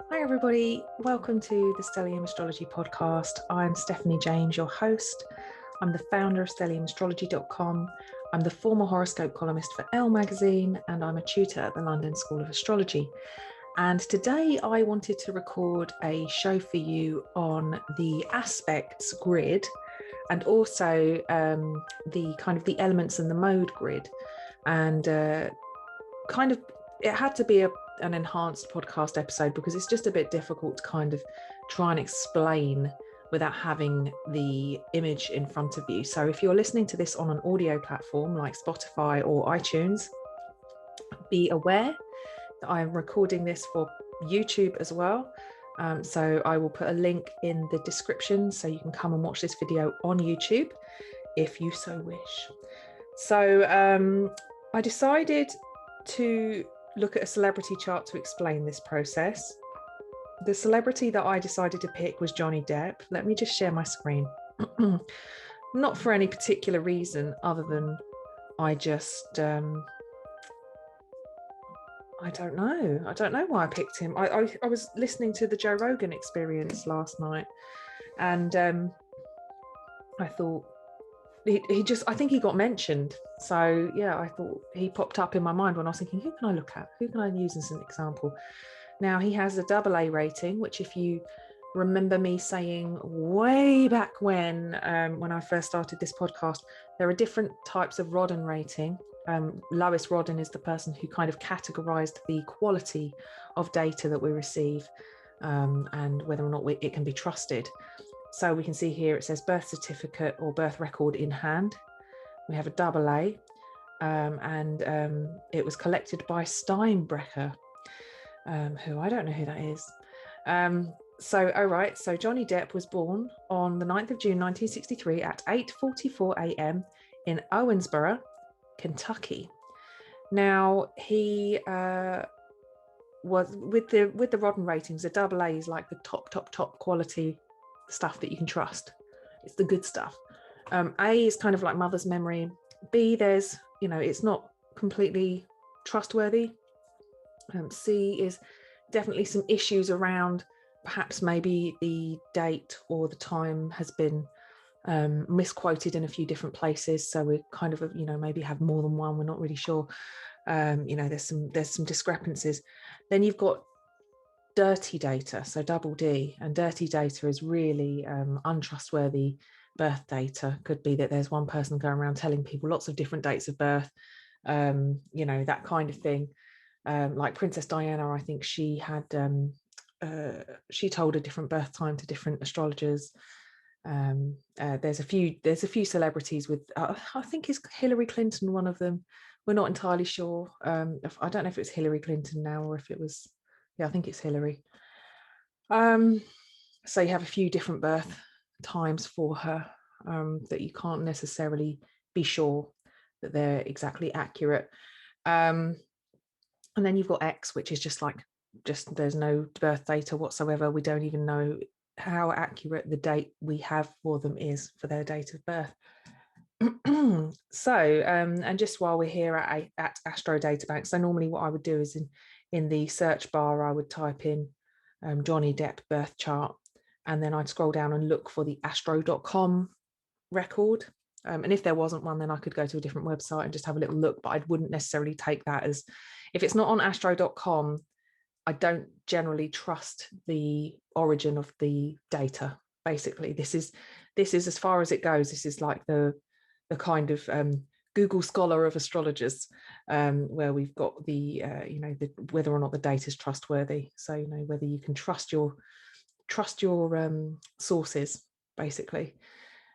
Hi, everybody. Welcome to the Stellium Astrology podcast. I'm Stephanie James, your host. I'm the founder of StelliumAstrology.com. I'm the former horoscope columnist for Elle magazine, and I'm a tutor at the London School of Astrology. And today I wanted to record a show for you on the aspects grid and also the elements and the mode grid. And it had to be an enhanced podcast episode because it's just a bit difficult to kind of try and explain without having the image in front of you. So if you're listening to this on an audio platform like Spotify or iTunes, be aware that I'm recording this for YouTube as well. So I will put a link in the description so you can come and watch this video on YouTube if you so wish. So I decided to look at a celebrity chart to explain this process. The celebrity that I decided to pick was Johnny Depp. Let me just share my screen. Not for any particular reason other than I just, I don't know why I picked him. I was listening to the Joe Rogan Experience last night, and I thought, I think he got mentioned. So yeah, I thought he popped up in my mind when I was thinking, who can I look at? Who can I use as an example? Now he has a AA rating, which if you remember me saying way back when I first started this podcast, there are different types of Rodden rating. Lois Rodden is the person who kind of categorized the quality of data that we receive and whether or not it can be trusted. So we can see here it says birth certificate or birth record in hand. We have a AA, and it was collected by Steinbrecher, who I don't know who that is. So Johnny Depp was born on the 9th of June 1963 at 8:44 a.m. in Owensboro, Kentucky. Now he was with the Rodden ratings. The AA is like the top quality stuff that you can trust. It's the good stuff. A is kind of like mother's memory. B, there's, it's not completely trustworthy. C is definitely some issues around perhaps maybe the date or the time has been misquoted in a few different places. So we kind of, maybe have more than one. We're not really sure. There's some discrepancies. Then you've got dirty data, so double D, and dirty data is really untrustworthy birth data. Could be that there's one person going around telling people lots of different dates of birth, that kind of thing. Like Princess Diana, I think she had she told a different birth time to different astrologers. There's a few celebrities with I think is Hillary Clinton one of them. We're not entirely sure. I don't know if it's Hillary Clinton now or if it was, I think it's Hillary. So you have a few different birth times for her that you can't necessarily be sure that they're exactly accurate. And then you've got X, which is just there's no birth data whatsoever. We don't even know how accurate the date we have for them is for their date of birth. So, and just while we're here at Astro Databank, so normally what I would do is in the search bar, I would type in Johnny Depp birth chart, and then I'd scroll down and look for the astro.com record. And if there wasn't one, then I could go to a different website and just have a little look, but I wouldn't necessarily take that as, if it's not on astro.com, I don't generally trust the origin of the data. Basically, this is as far as it goes. This is like the kind of Google Scholar of astrologers, where we've got the whether or not the data is trustworthy. So whether you can trust your sources, basically.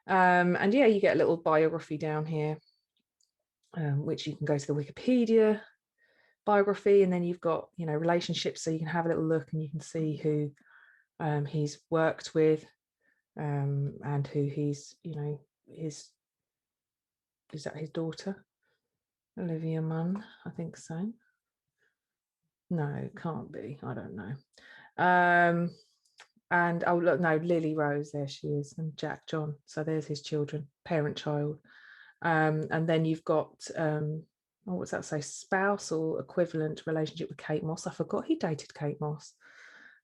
And yeah, you get a little biography down here, which you can go to the Wikipedia biography, and then you've got relationships, so you can have a little look and you can see who he's worked with, and who he's is that his daughter Olivia Munn? I think so. No, can't be. I don't know. And oh look, no, Lily Rose, there she is, and Jack John. So there's his children, parent child. And then you've got what's that say? Spousal equivalent relationship with Kate Moss. I forgot he dated Kate Moss.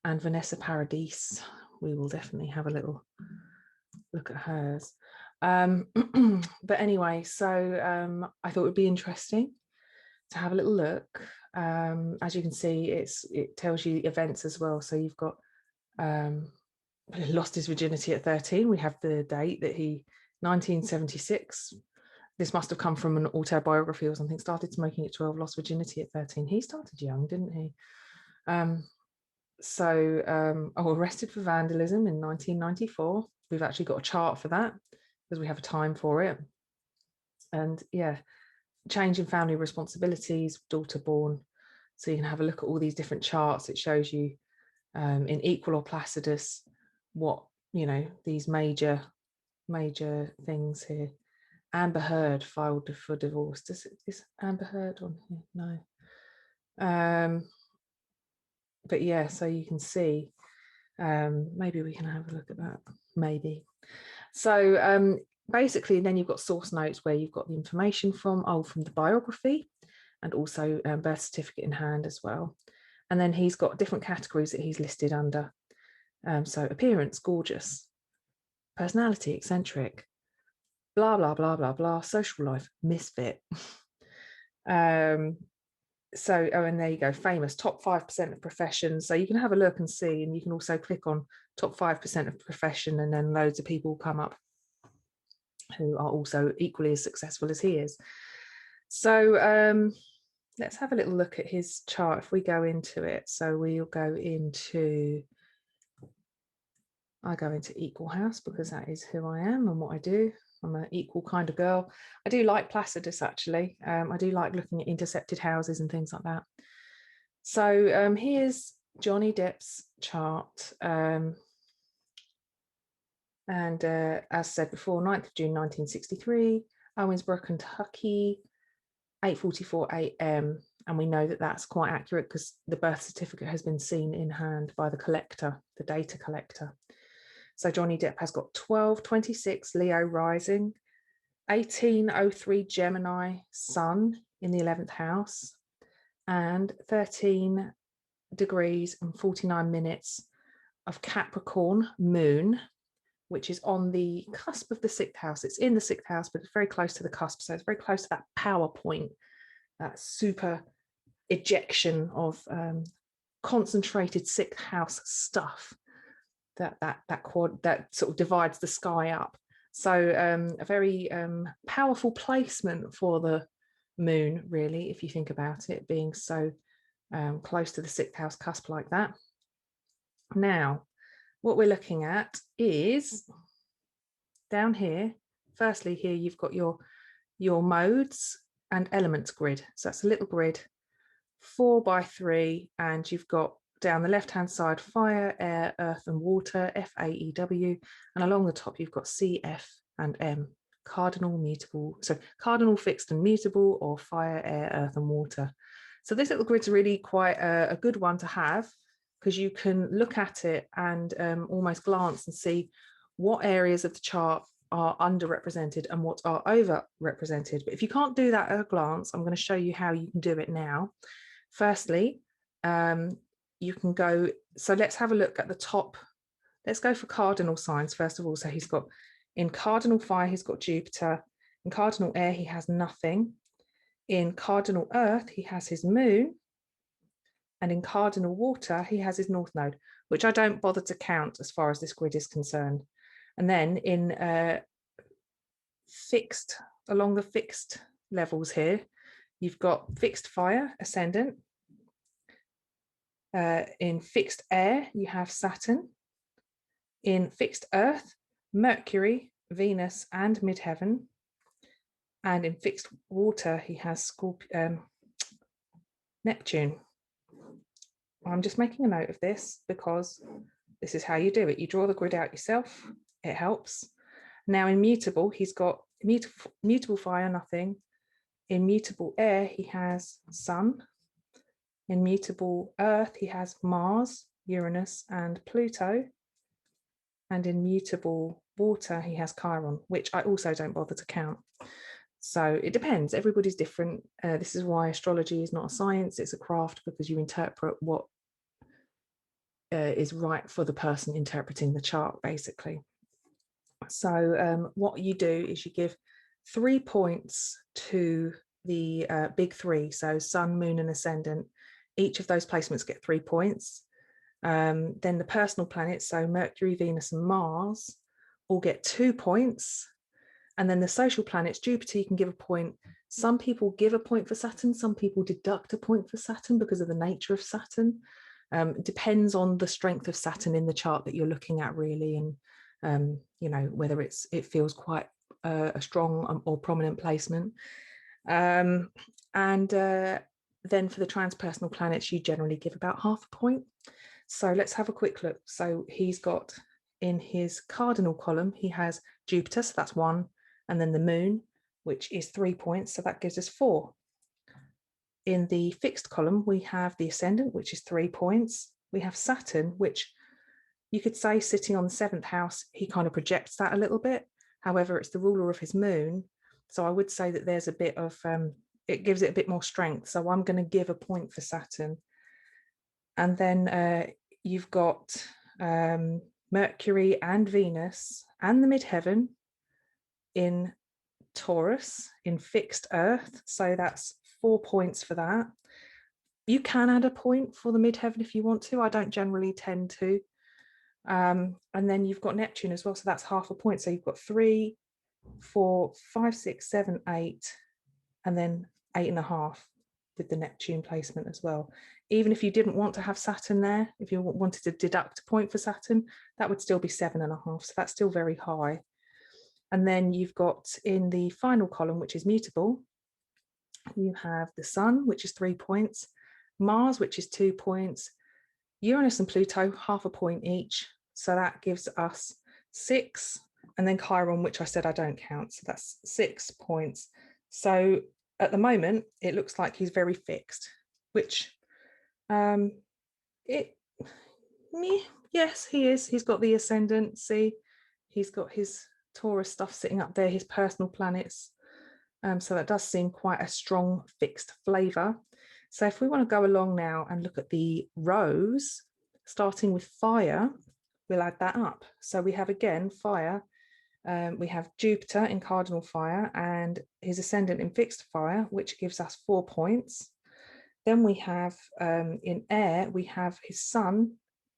and Vanessa Paradis. We will definitely have a little look at hers. But anyway, so I thought it would be interesting to have a little look. As you can see, it tells you events as well. So you've got lost his virginity at 13. We have the date that he 1976. This must have come from an autobiography or something. Started smoking at 12, lost virginity at 13. He started young, didn't he? Arrested for vandalism in 1994. We've actually got a chart for that because we have a time for it. And yeah, change in family responsibilities, daughter born. So you can have a look at all these different charts. It shows you in equal or placidus what, you know, these major things here. Amber Heard filed for divorce. Is Amber Heard on here? No. But yeah, so you can see, maybe we can have a look at that, maybe. So basically, then you've got source notes where you've got the information from the biography and also birth certificate in hand as well. And then he's got different categories that he's listed under. So appearance, gorgeous, personality, eccentric, blah, blah, blah, blah, blah, social life, misfit. And there you go, famous, top 5% of professions. So you can have a look and see, and you can also click on top 5% of profession, and then loads of people come up who are also equally as successful as he is. So let's have a little look at his chart if we go into it. So we'll go into, I go into equal house because that is who I am and what I do. I'm an equal kind of girl. I do like Placidus, actually. I do like looking at intercepted houses and things like that. So here's Johnny Depp's chart. And as said before, 9th of June, 1963, Owensboro, Kentucky, 8:44 a.m. And we know that that's quite accurate because the birth certificate has been seen in hand by the collector, the data collector. So Johnny Depp has got 12:26 Leo rising, 18:03 Gemini sun in the 11th house, and 13 degrees and 49 minutes of Capricorn moon, which is on the cusp of the 6th house. It's in the 6th house, but it's very close to the cusp. So it's very close to that power point, that super ejection of concentrated 6th house stuff that sort of divides the sky up. So a very powerful placement for the moon, really, if you think about it, being so close to the 6th house cusp like that. Now, what we're looking at is down here. Firstly, here you've got your modes and elements grid. So that's a little grid, 4x3, and you've got down the left-hand side, fire, air, earth, and water, FAEW, and along the top, you've got C, F, and M, cardinal, mutable, so cardinal, fixed, and mutable, or fire, air, earth, and water. So this little grid's really quite a good one to have because you can look at it and almost glance and see what areas of the chart are underrepresented and what are overrepresented. But if you can't do that at a glance, I'm going to show you how you can do it now. Firstly, you can go, so let's have a look at the top. Let's go for cardinal signs first of all. So he's got, in cardinal fire, he's got Jupiter. In cardinal air, he has nothing. In cardinal earth, he has his moon. And in cardinal water, he has his north node, which I don't bother to count as far as this grid is concerned. And then in fixed, along the fixed levels here, you've got fixed fire, ascendant. In fixed air, you have Saturn. In fixed earth, Mercury, Venus, and midheaven. And in fixed water, he has Neptune. I'm just making a note of this because this is how you do it. You draw the grid out yourself. It helps. Now in mutable, he's got mutable fire, nothing. In mutable air, he has Sun. In mutable earth, he has Mars, Uranus, and Pluto. And in mutable water, he has Chiron, which I also don't bother to count. So it depends. Everybody's different. This is why astrology is not a science. It's a craft, because you interpret what is right for the person interpreting the chart, basically. So what you do is you give 3 points to the big three, so sun, moon, and ascendant. Each of those placements get 3 points. Then the personal planets, so Mercury, Venus, and Mars, all get 2 points. And then the social planets, Jupiter, you can give a point. Some people give a point for Saturn. Some people deduct a point for Saturn because of the nature of Saturn. It depends on the strength of Saturn in the chart that you're looking at, really, and you know, whether it feels quite a strong or prominent placement. And then for the transpersonal planets, you generally give about half a point. So let's have a quick look. So he's got in his cardinal column, he has Jupiter, so that's 1, and then the moon, which is 3 points, so that gives us 4. In the fixed column, we have the ascendant, which is 3 points. We have Saturn, which you could say sitting on the 7th house, he kind of projects that a little bit. However, it's the ruler of his moon. So I would say that there's a bit of, it gives it a bit more strength. So I'm going to give a point for Saturn. And then you've got Mercury and Venus and the midheaven in Taurus, in fixed Earth. So that's 4 points for that. You can add a point for the midheaven if you want to. I don't generally tend to. And then you've got Neptune as well. So that's half a point. So you've got 3, 4, 5, 6, 7, 8, and then 8.5 with the Neptune placement as well. Even if you didn't want to have Saturn there, if you wanted to deduct a point for Saturn, that would still be 7.5. So that's still very high. And then you've got in the final column, which is mutable, you have the Sun, which is 3 points, Mars, which is 2 points, Uranus and Pluto, half a point each. So that gives us 6. And then Chiron, which I said I don't count. So that's 6 points. So at the moment, it looks like he's very fixed, which yes, he is. He's got the ascendant. See, he's got his Taurus stuff sitting up there, his personal planets. So that does seem quite a strong fixed flavor. So if we want to go along now and look at the rows, starting with fire, we'll add that up. So we have again fire. We have Jupiter in cardinal fire and his ascendant in fixed fire, which gives us 4 points. Then we have in air, we have his sun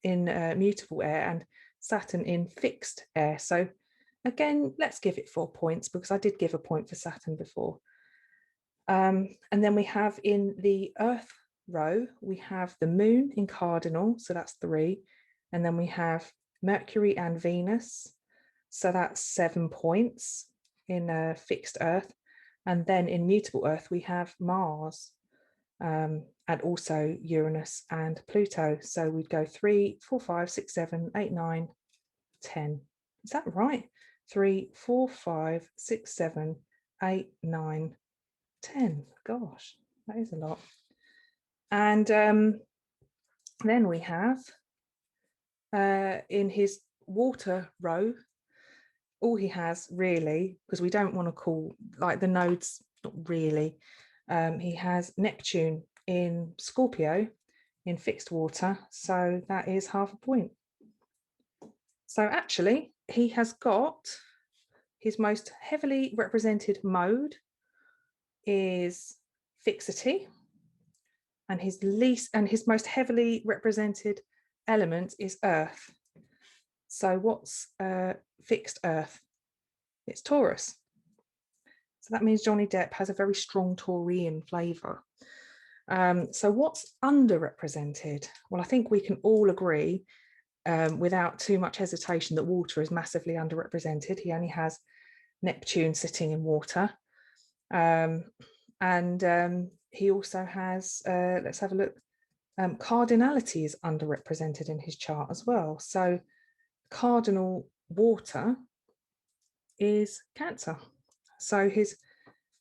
in mutable air and Saturn in fixed air. So again, let's give it 4 points because I did give a point for Saturn before. And then we have in the Earth row, we have the moon in cardinal, so that's 3. And then we have Mercury and Venus, so that's 7 points in fixed Earth. And then in mutable Earth, we have Mars and also Uranus and Pluto. So we'd go 3, 4, 5, 6, 7, 8, 9, 10. Is that right? 3, 4, 5, 6, 7, 8, 9, 10. Gosh, that is a lot. And then we have in his water row, all he has really, because we don't want to call like the nodes, not really, he has Neptune in Scorpio in fixed water, so that is half a point. So actually he has got his most heavily represented mode is fixity, and his most heavily represented element is earth. So what's fixed earth? It's Taurus. So that means Johnny Depp has a very strong Taurian flavour. So what's underrepresented? Well, I think we can all agree without too much hesitation that water is massively underrepresented. He only has Neptune sitting in water. And he also has, let's have a look, cardinality is underrepresented in his chart as well. So cardinal water is Cancer. So his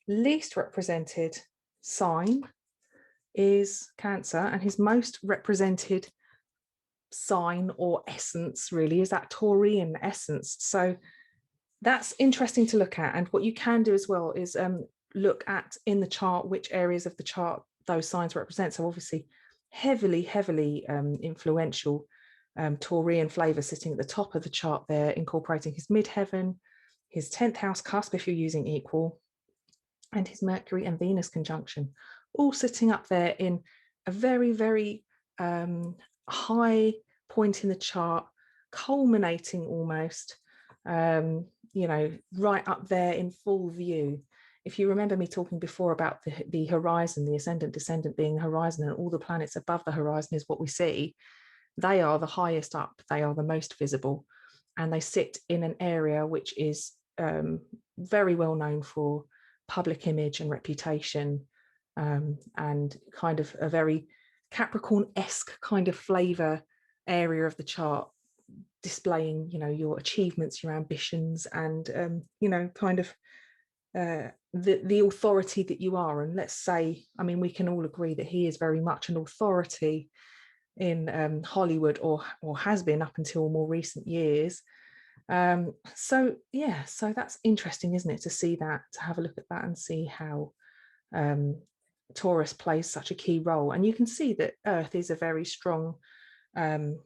least represented sign is Cancer, and his most represented sign or essence really is that Taurian essence. So that's interesting to look at. And what you can do as well is look at in the chart which areas of the chart those signs represent. So obviously heavily influential Taurian flavor sitting at the top of the chart there, incorporating his midheaven, his 10th house cusp if you're using equal, and his Mercury and Venus conjunction, all sitting up there in a very, very high point in the chart, culminating almost, you know, right up there in full view. If you remember me talking before about the horizon, the ascendant descendant being the horizon, and all the planets above the horizon is what we see, they are the highest up, they are the most visible, and they sit in an area which is very well known for public image and reputation, and kind of a very Capricorn-esque kind of flavor area of the chart, displaying, you know, your achievements, your ambitions, and you know, kind of the authority that you are. And let's say, I mean, we can all agree that he is very much an authority in Hollywood, or has been up until more recent years. So yeah, so that's interesting, isn't it, to see that, to have a look at that and see how Taurus plays such a key role. And you can see that Earth is a very strong, you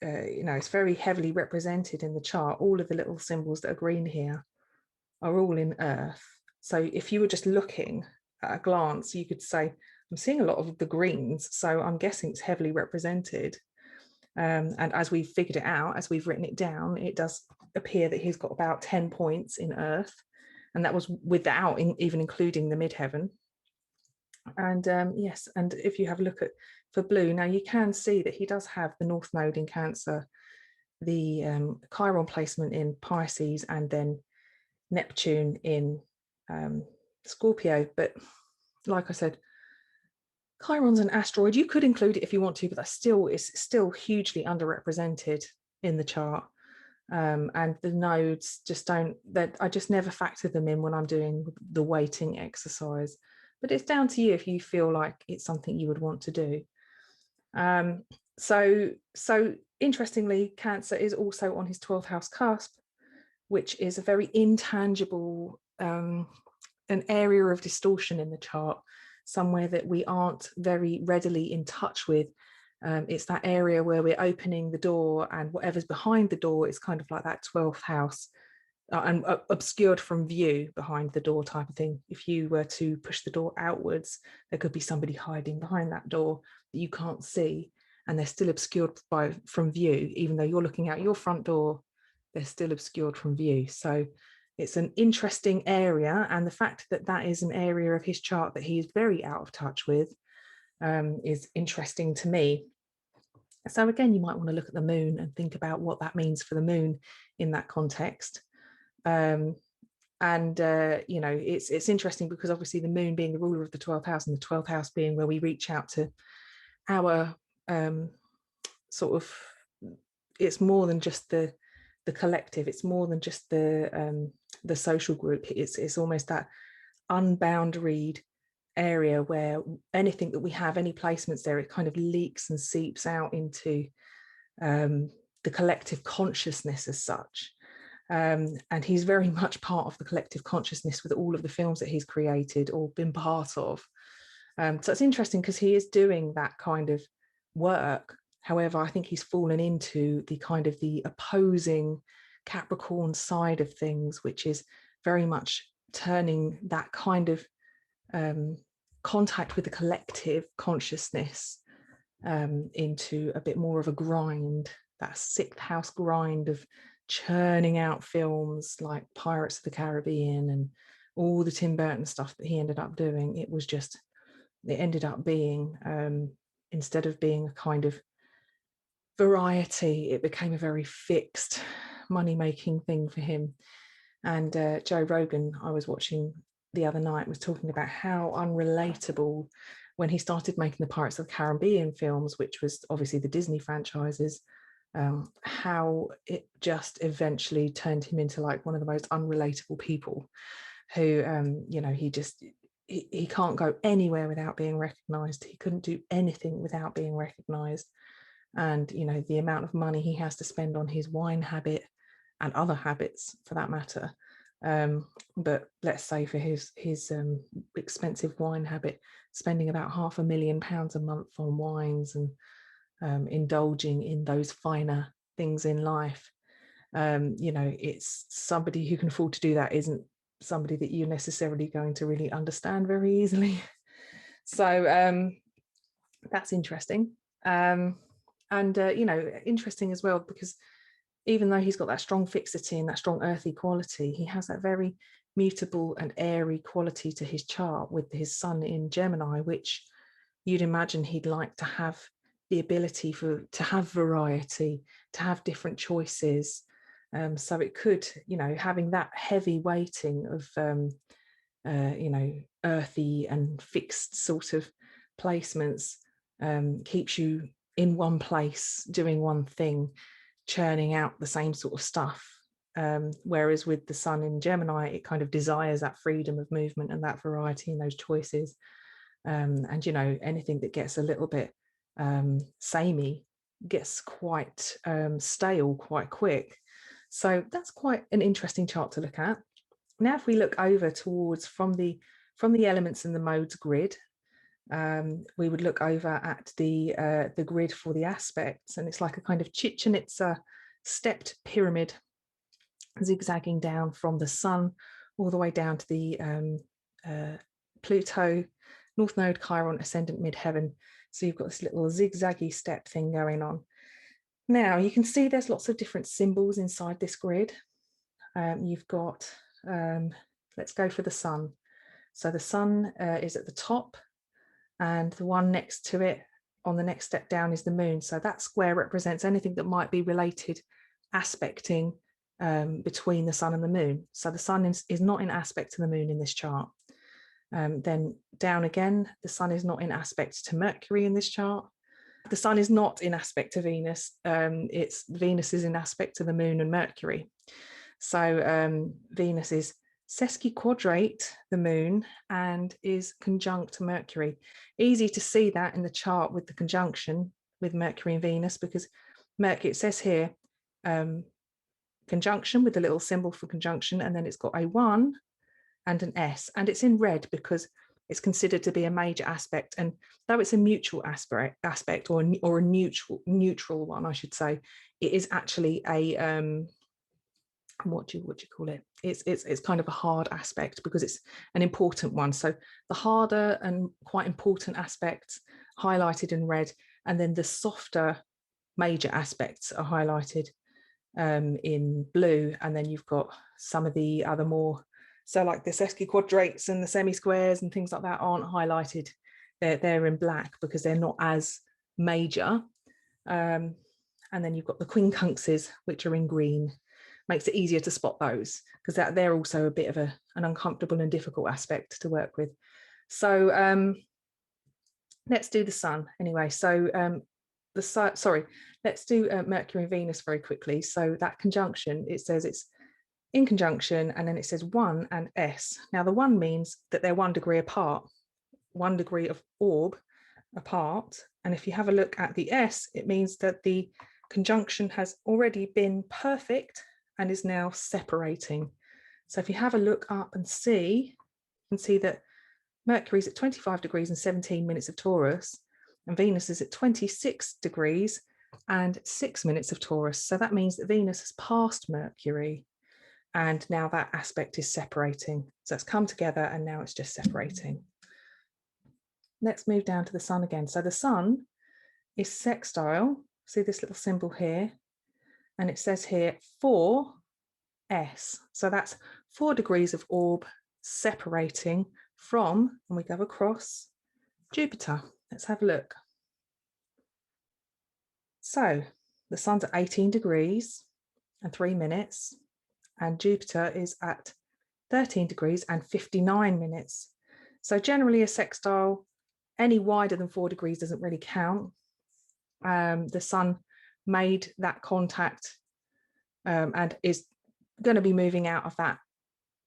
know, it's very heavily represented in the chart. All of the little symbols that are green here are all in Earth. So if you were just looking at a glance, you could say, I'm seeing a lot of the greens, so I'm guessing it's heavily represented. And as we've figured it out, as we've written it down, it does appear that he's got about 10 points in Earth, and that was without even including the midheaven. And yes, and if you have a look at for blue, now you can see that he does have the North Node in Cancer, the Chiron placement in Pisces, and then Neptune in Scorpio. But like I said, Chiron's an asteroid. You could include it if you want to, but that still is still hugely underrepresented in the chart. And the nodes just don't, that I just never factor them in when I'm doing the weighting exercise. But it's down to you if you feel like it's something you would want to do. So interestingly, Cancer is also on his 12th house cusp, which is a very intangible, an area of distortion in the chart, somewhere that we aren't very readily in touch with. It's that area where we're opening the door, and whatever's behind the door is kind of like that 12th house, and obscured from view behind the door type of thing. If you were to push the door outwards, there could be somebody hiding behind that door that you can't see, and they're still obscured from view. Even though you're looking out your front door, they're still obscured from view. So it's an interesting area, and the fact that that is an area of his chart that he is very out of touch with is interesting to me. So again, you might want to look at the moon and think about what that means for the moon in that context. You know, it's interesting because obviously the moon being the ruler of the 12th house, and the 12th house being where we reach out to our sort of, it's more than just the collective, it's more than just the social group. It's almost that unboundaried area where anything that we have, any placements there, it kind of leaks and seeps out into the collective consciousness as such. And he's very much part of the collective consciousness with all of the films that he's created or been part of. So it's interesting because he is doing that kind of work. However, I think he's fallen into the kind of the opposing Capricorn side of things, which is very much turning that kind of contact with the collective consciousness into a bit more of a grind, that sixth house grind of churning out films like Pirates of the Caribbean and all the Tim Burton stuff that he ended up doing. It was just, it ended up being, instead of being a kind of variety, it became a very fixed money-making thing for him. And Joe Rogan, I was watching the other night, was talking about how unrelatable, when he started making the Pirates of the Caribbean films, which was obviously the Disney franchises, how it just eventually turned him into like one of the most unrelatable people who, you know, he can't go anywhere without being recognized. He couldn't do anything without being recognized. And, you know, the amount of money he has to spend on his wine habit and other habits for that matter. But let's say for his expensive wine habit, spending about £500,000 a month on wines and indulging in those finer things in life. You know, it's somebody who can afford to do that isn't somebody that you're necessarily going to really understand very easily. So that's interesting. And you know, interesting as well, because even though he's got that strong fixity and that strong earthy quality, he has that very mutable and airy quality to his chart with his sun in Gemini, which you'd imagine he'd like to have the ability to have variety, to have different choices. So it could, you know, having that heavy weighting of, you know, earthy and fixed sort of placements keeps you in one place, doing one thing, churning out the same sort of stuff. Whereas with the sun in Gemini, it kind of desires that freedom of movement and that variety and those choices. And, you know, anything that gets a little bit samey gets quite stale quite quick. So that's quite an interesting chart to look at. Now, if we look over towards from the elements and the modes grid, we would look over at the grid for the aspects, and it's like a kind of Chichen Itza stepped pyramid zigzagging down from the sun all the way down to the Pluto, North Node, Chiron, Ascendant, Midheaven. So you've got this little zigzaggy step thing going on. Now you can see there's lots of different symbols inside this grid. You've got, let's go for the sun. So the sun is at the top, and the one next to it on the next step down is the moon. So that square represents anything that might be related, aspecting between the sun and the moon. So the sun is not in aspect to the moon in this chart. Then down again, the sun is not in aspect to Mercury in this chart. The sun is not in aspect to Venus. It's Venus is in aspect to the moon and Mercury. So Venus is sesquiquadrate the moon and is conjunct to Mercury. Easy to see that in the chart with the conjunction with Mercury and Venus, because Mercury, it says here, conjunction with the little symbol for conjunction, and then it's got a 1 and an S, and it's in red because it's considered to be a major aspect. And though it's a mutual aspect or a neutral one, I should say, it is actually a what do you call it? It's kind of a hard aspect because it's an important one. So the harder and quite important aspects highlighted in red, and then the softer major aspects are highlighted in blue, and then you've got some of the other more, so like the sesquiquadrates and the semi-squares and things like that aren't highlighted. They're in black because they're not as major. And then you've got the quincunxes, which are in green. Makes it easier to spot those because they're also a bit of an uncomfortable and difficult aspect to work with. So let's do the sun anyway. So let's do Mercury and Venus very quickly. So that conjunction, it says it's in conjunction, and then it says 1 and S. Now the 1 means that they're 1 degree apart, 1 degree of orb apart. And if you have a look at the S, it means that the conjunction has already been perfect and is now separating. So if you have a look up and see, you can see that Mercury's at 25 degrees and 17 minutes of Taurus, and Venus is at 26 degrees and 6 minutes of Taurus. So that means that Venus has passed Mercury, and now that aspect is separating. So it's come together and now it's just separating. Let's move down to the sun again. So the sun is sextile. See this little symbol here? And it says here 4S. So that's 4 degrees of orb separating from, and we go across, Jupiter. Let's have a look. So the sun's at 18 degrees and 3 minutes, and Jupiter is at 13 degrees and 59 minutes. So generally a sextile, any wider than 4 degrees doesn't really count. The sun made that contact and is going to be moving out of that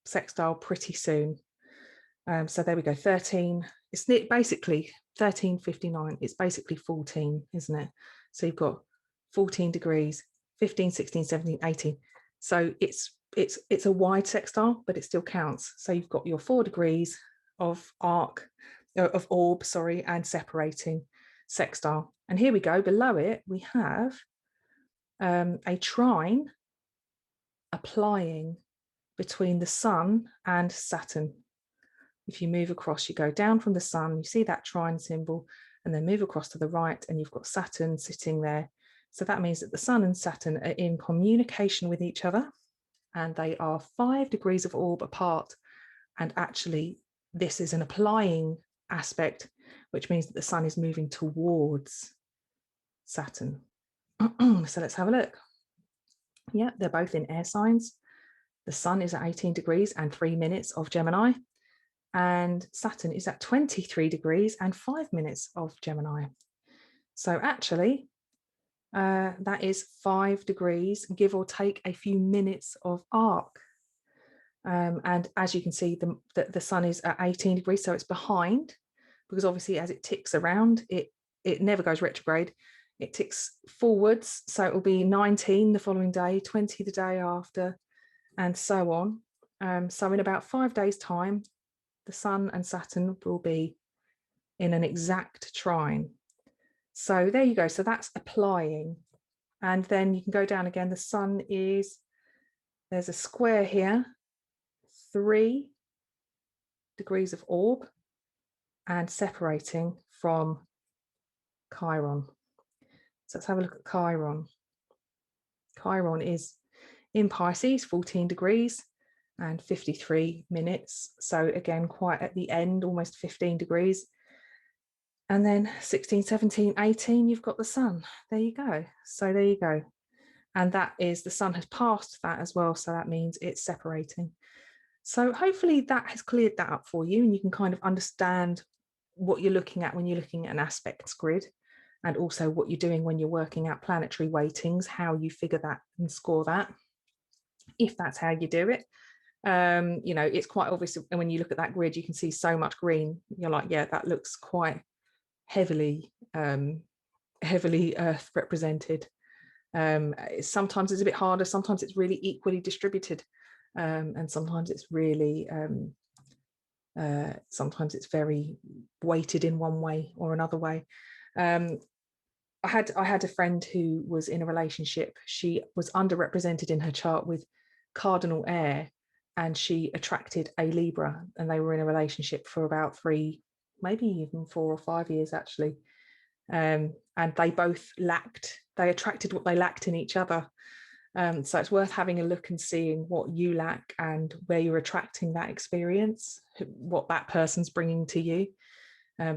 sextile pretty soon. So there we go, 13. It's basically 13:59. It's basically 14, isn't it? So you've got 14 degrees, 15, 16, 17, 18. So it's a wide sextile, but it still counts. So you've got your 4 degrees of orb, and separating. sextile. And here we go, below it, we have a trine applying between the Sun and Saturn. If you move across, you go down from the Sun, you see that trine symbol, and then move across to the right, and you've got Saturn sitting there. So that means that the Sun and Saturn are in communication with each other, and they are 5 degrees of orb apart. And actually, this is an applying aspect, which means that the Sun is moving towards Saturn. So let's have a look. Yeah, they're both in air signs. The Sun is at 18 degrees and 3 minutes of Gemini, and Saturn is at 23 degrees and 5 minutes of Gemini. So actually, that is 5 degrees, give or take a few minutes of arc. And as you can see, the Sun is at 18 degrees, so it's behind, because obviously as it ticks around, it never goes retrograde. It ticks forwards, so it will be 19 the following day, 20 the day after, and so on. So in about 5 days' time, the Sun and Saturn will be in an exact trine. So there you go. So that's applying. And then you can go down again. The Sun is, there's a square here, 3 degrees of orb, and separating from Chiron. So let's have a look at Chiron. Chiron is in Pisces, 14 degrees and 53 minutes. So again, quite at the end, almost 15 degrees. And then 16, 17, 18, you've got the Sun. There you go. So there you go. And that is, the Sun has passed that as well. So that means it's separating. So hopefully that has cleared that up for you, and you can kind of understand what you're looking at when you're looking at an aspects grid, and also what you're doing when you're working out planetary weightings, how you figure that and score that, if that's how you do it. You know, it's quite obvious when you look at that grid, you can see so much green. You're like, yeah, that looks quite heavily Earth represented. Sometimes it's a bit harder, sometimes it's really equally distributed, and sometimes it's really sometimes it's very weighted in one way or another way. I had a friend who was in a relationship. She was underrepresented in her chart with cardinal air, and she attracted a Libra, and they were in a relationship for about 3, maybe even 4 or 5 years actually. And they both they attracted what they lacked in each other. So it's worth having a look and seeing what you lack and where you're attracting that experience, what that person's bringing to you,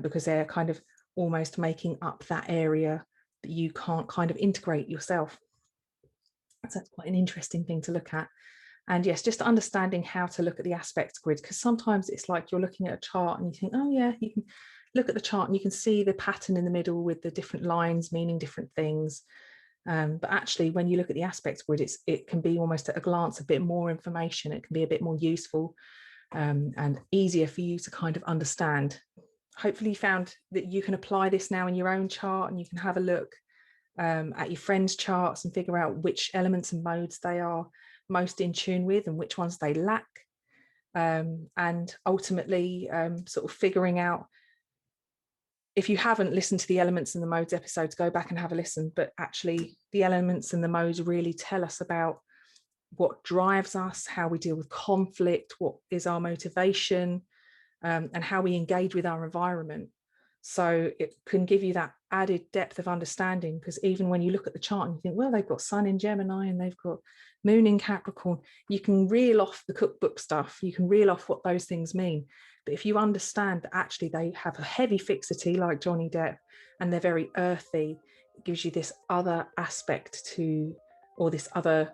because they're kind of almost making up that area that you can't kind of integrate yourself. So that's quite an interesting thing to look at. And yes, just understanding how to look at the aspect grid, because sometimes it's like you're looking at a chart and you think, oh yeah, you can look at the chart and you can see the pattern in the middle with the different lines meaning different things. But actually, when you look at the aspect grid, it can be almost at a glance a bit more information. It can be a bit more useful and easier for you to kind of understand. Hopefully you found that you can apply this now in your own chart, and you can have a look at your friends' charts and figure out which elements and modes they are most in tune with and which ones they lack. And ultimately sort of figuring out, if you haven't listened to the elements and the modes episodes, go back and have a listen. But actually the elements and the modes really tell us about what drives us, how we deal with conflict, what is our motivation, and how we engage with our environment. So it can give you that added depth of understanding, because even when you look at the chart and you think, well, they've got Sun in Gemini and they've got Moon in Capricorn, you can reel off the cookbook stuff, you can reel off what those things mean. But if you understand that actually they have a heavy fixity like Johnny Depp, and they're very earthy, it gives you this other aspect to, or this other,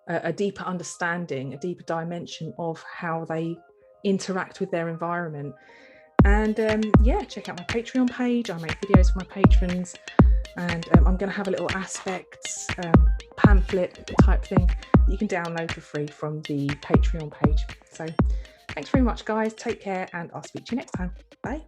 a deeper understanding, a deeper dimension of how they interact with their environment. And yeah, check out my Patreon page. I make videos for my patrons, and I'm going to have a little aspects pamphlet type thing that you can download for free from the Patreon page. So thanks very much, guys. Take care, and I'll speak to you next time. Bye.